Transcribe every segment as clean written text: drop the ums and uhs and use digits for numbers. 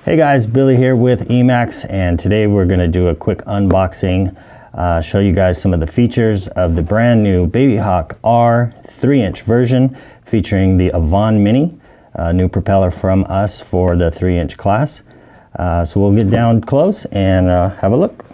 Hey guys, Billy here with EMAX, and today we're going to do a quick unboxing, show you guys some of the features of the brand new Babyhawk R 3-inch version featuring the AVAN Mini, new propeller from us for the 3-inch class. So we'll get down close and have a look.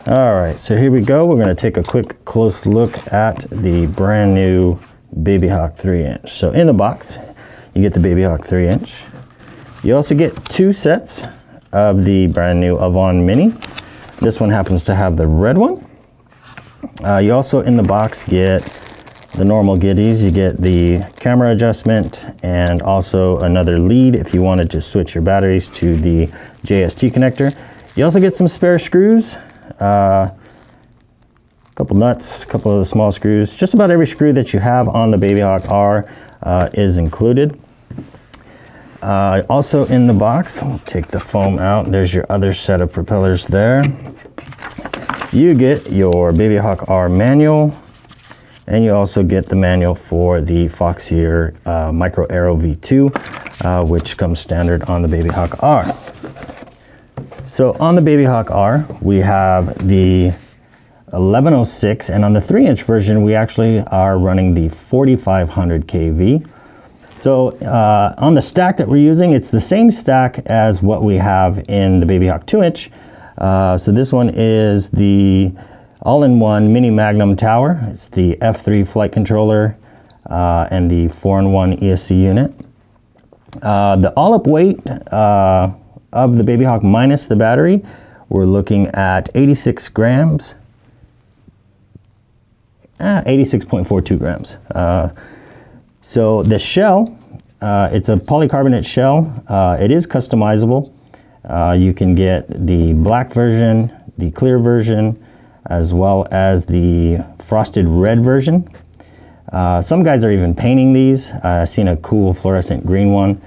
Alright, so here we go. We're going to take a quick close look at the brand new Babyhawk 3-inch. So in the box, you get the Babyhawk 3-inch. You also get two sets of the brand new AVAN Mini. This one happens to have the red one. You also in the box get the normal goodies. You get the camera adjustment and also another lead if you wanted to switch your batteries to the JST connector. You also get some spare screws, a couple nuts, a couple of the small screws. Just about every screw that you have on the Babyhawk R is included. Also in the box, we'll take the foam out. There's your other set of propellers there. You get your Babyhawk R manual, and you also get the manual for the Foxeer Micro Aero V2, which comes standard on the Babyhawk R. So on the Babyhawk R, we have the 1106, and on the 3-inch version, we actually are running the 4500 kV. So on the stack that we're using, it's the same stack as what we have in the Babyhawk 2-inch. So this one is the all-in-one Mini Magnum Tower. It's the F3 flight controller and the 4-in-1 ESC unit. The all-up weight of the Babyhawk minus the battery, we're looking at 86 grams. 86.42 grams. So the shell, it's a polycarbonate shell. It is customizable. You can get the black version, the clear version, as well as the frosted red version. Some guys are even painting these. I've seen a cool fluorescent green one.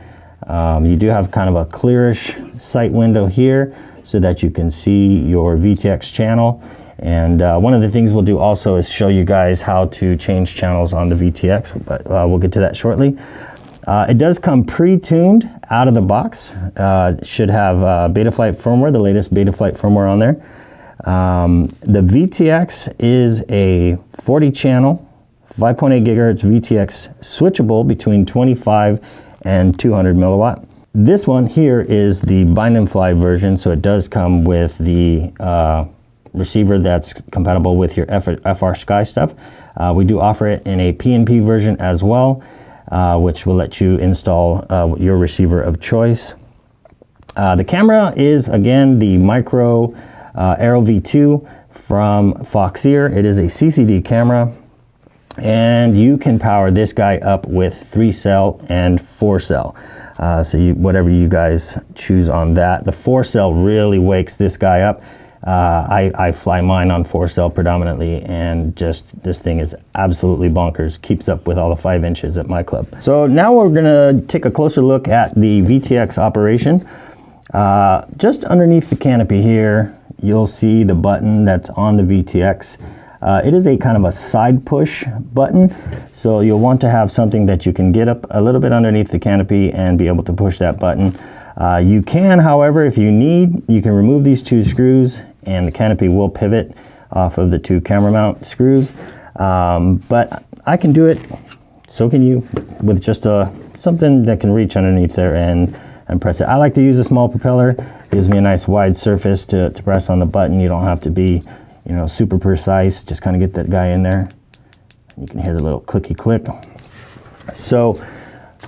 You do have kind of a clearish sight window here so that you can see your VTX channel. And one of the things we'll do also is show you guys how to change channels on the VTX, but we'll get to that shortly. It does come pre-tuned out of the box. Should have Betaflight firmware, the latest Betaflight firmware on there. The VTX is a 40-channel, 5.8 gigahertz VTX switchable between 25 and 200 milliwatt. This one here is the bind and fly version, so it does come with the receiver that's compatible with your FR Sky stuff. We do offer it in a PNP version as well, which will let you install your receiver of choice. The camera is again the Micro Aero V2 from Foxeer. It is a CCD camera, and you can power this guy up with 3-cell and 4-cell. So whatever you guys choose on that. The 4-cell really wakes this guy up. I fly mine on 4-cell predominantly, and just this thing is absolutely bonkers. Keeps up with all the 5 inches at my club. So now we're gonna take a closer look at the VTX operation. Just underneath the canopy here, you'll see the button that's on the VTX. It is a kind of a side push button, so you'll want to have something that you can get up a little bit underneath the canopy and be able to push that button. You can, however, if you need, you can remove these 2 screws and the canopy will pivot off of the 2 camera mount screws. But I can do it, so can you, with just something that can reach underneath there and press it. I like to use a small propeller. It gives me a nice wide surface to press on the button. You don't have to be, super precise. Just kind of get that guy in there. You can hear the little clicky click. So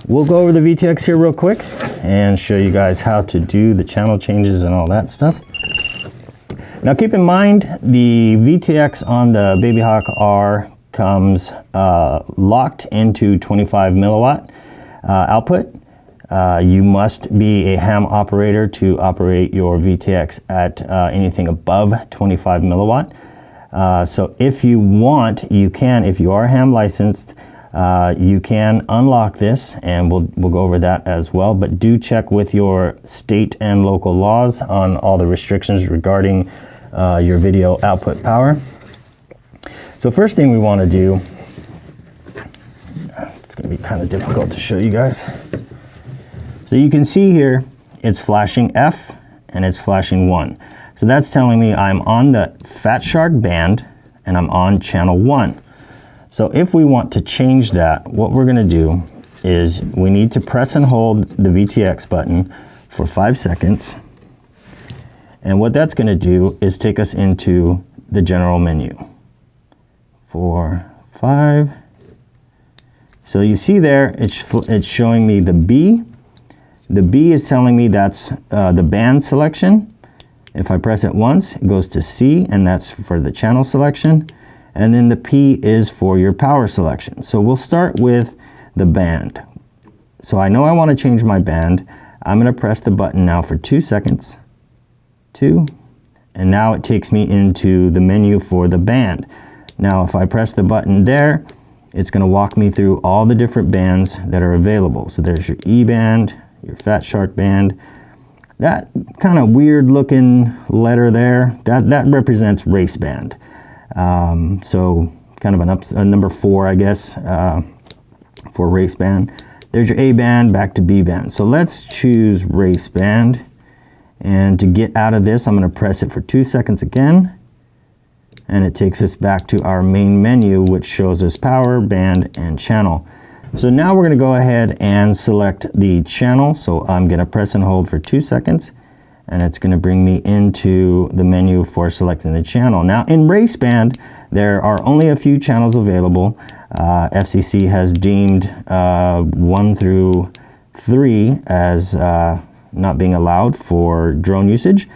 we'll go over the VTX here real quick and show you guys how to do the channel changes and all that stuff. Now keep in mind, the VTX on the Babyhawk R comes locked into 25 milliwatt output. You must be a ham operator to operate your VTX at anything above 25 milliwatt. So if you want, you can, if you are ham licensed, you can unlock this, and we'll go over that as well, but do check with your state and local laws on all the restrictions regarding your video output power. So first thing we want to do, it's going to be kind of difficult to show you guys. So you can see here it's flashing F and it's flashing 1. So that's telling me I'm on the Fat Shark band and I'm on channel 1. So if we want to change that, what we're going to do is we need to press and hold the VTX button for 5 seconds. And what that's going to do is take us into the general menu. 4, 5. So you see there, it's showing me the B. The B is telling me that's the band selection. If I press it once, it goes to C, and that's for the channel selection. And then the P is for your power selection. So we'll start with the band. So I know I want to change my band. I'm going to press the button now for 2 seconds. 2. And now it takes me into the menu for the band. Now if I press the button there, it's going to walk me through all the different bands that are available. So there's your E band, your Fat Shark band. That kind of weird looking letter there, that represents race band. So kind of a number 4, I guess, for race band. There's your A band, back to B band. So let's choose race band. And to get out of this, I'm going to press it for 2 seconds again. And it takes us back to our main menu, which shows us power, band, and channel. So now we're going to go ahead and select the channel. So I'm going to press and hold for 2 seconds, and it's going to bring me into the menu for selecting the channel. Now in race band, there are only a few channels available. FCC has deemed 1 through 3 as not being allowed for drone usage.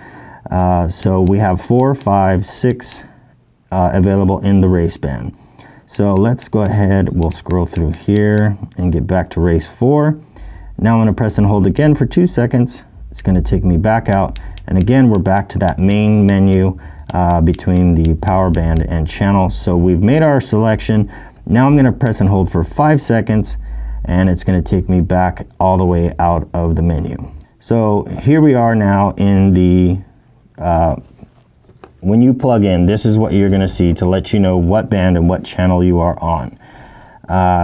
So we have 4, 5, 6 available in the race band. So let's go ahead, we'll scroll through here and get back to race 4. Now I'm going to press and hold again for 2 seconds. It's going to take me back out, and again we're back to that main menu between the power band and channel. So we've made our selection. Now I'm going to press and hold for 5 seconds, and it's going to take me back all the way out of the menu. So here we are now in the when you plug in, this is what you're going to see to let you know what band and what channel you are on.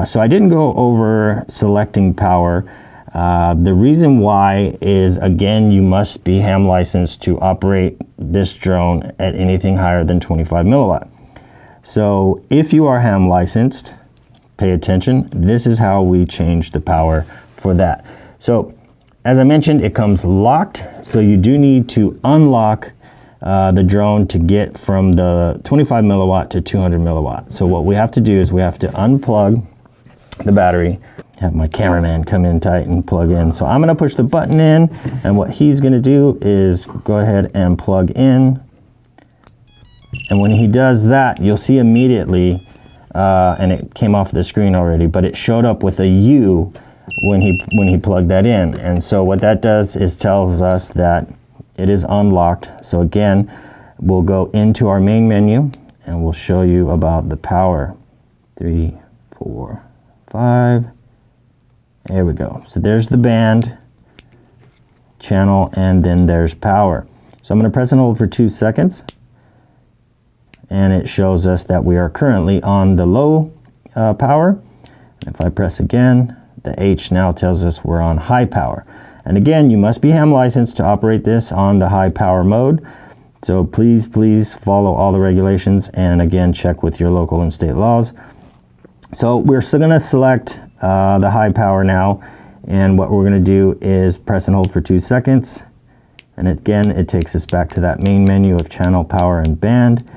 So I didn't go over selecting power. The reason why is, again, you must be ham licensed to operate this drone at anything higher than 25 milliwatt. So if you are ham licensed, pay attention. This is how we change the power for that. So as I mentioned, it comes locked. So you do need to unlock the drone to get from the 25 milliwatt to 200 milliwatt. So what we have to do is we have to unplug the battery, have my cameraman come in tight and plug in. So I'm going to push the button in, and what he's going to do is go ahead and plug in. And when he does that, you'll see immediately, and it came off the screen already, but it showed up with a U when he plugged that in. And so what that does is tells us that it is unlocked. So again, we'll go into our main menu and we'll show you about the power. 3, 4, 5. There we go. So there's the band, channel, and then there's power. So I'm going to press and hold for 2 seconds. And it shows us that we are currently on the low power. And if I press again, the H now tells us we're on high power. And again, you must be ham licensed to operate this on the high power mode. So please follow all the regulations, and again, check with your local and state laws. So we're still going to select the high power now, and what we're going to do is press and hold for 2 seconds. And again, it takes us back to that main menu of channel, power, and band.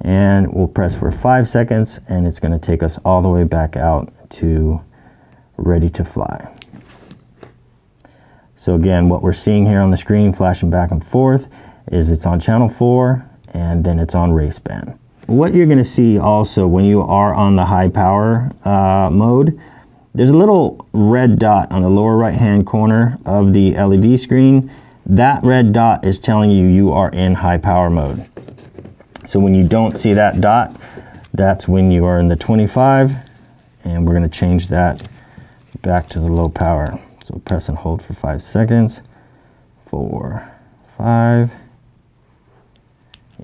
And we'll press for 5 seconds, and it's going to take us all the way back out to ready to fly. So again, what we're seeing here on the screen flashing back and forth is it's on channel 4, and then it's on race band. What you're going to see also when you are on the high power mode, there's a little red dot on the lower right hand corner of the LED screen. That red dot is telling you you are in high power mode. So when you don't see that dot, that's when you are in the 25, and we're going to change that back to the low power. So press and hold for 5 seconds, 4, 5,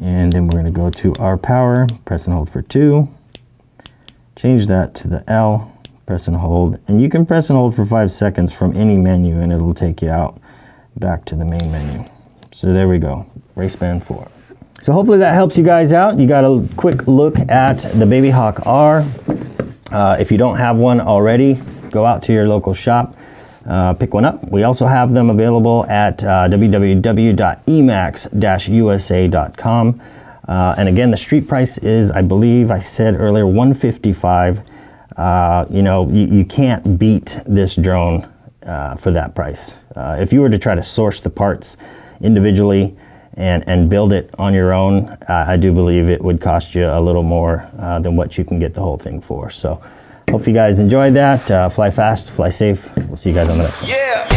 and then we're going to go to our power, press and hold for 2, change that to the L, press and hold, and you can press and hold for 5 seconds from any menu and it'll take you out back to the main menu. So there we go, race band 4. So hopefully that helps you guys out. You got a quick look at the Babyhawk R. If you don't have one already, go out to your local shop, pick one up. We also have them available at www.emax-usa.com. And again, the street price is, I believe I said earlier, $155. You know, you can't beat this drone for that price. If you were to try to source the parts individually and build it on your own, I do believe it would cost you a little more than what you can get the whole thing for. So hope you guys enjoyed that. Fly fast, fly safe. We'll see you guys on the next one. Yeah.